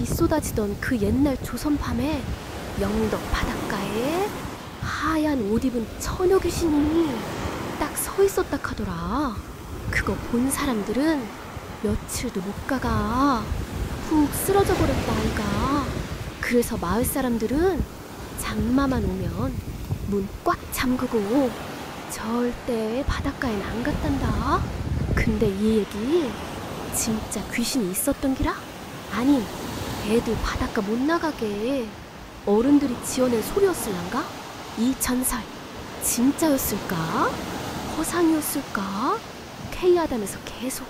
비 쏟아지던 그 옛날 조선 밤에 영덕 바닷가에 하얀 옷 입은 처녀 귀신이 딱 서 있었다 카더라. 그거 본 사람들은 며칠도 못 가가 푹 쓰러져 버렸다 아이가. 그래서 마을 사람들은 장마만 오면 문 꽉 잠그고 절대 바닷가엔 안 갔단다. 근데 이 얘기 진짜 귀신이 있었던 기라? 아님 애들 바닷가 못 나가게 어른들이 지어낸 소리였을란가? 이 전설 진짜였을까? 허상이었을까? K아담에서 계속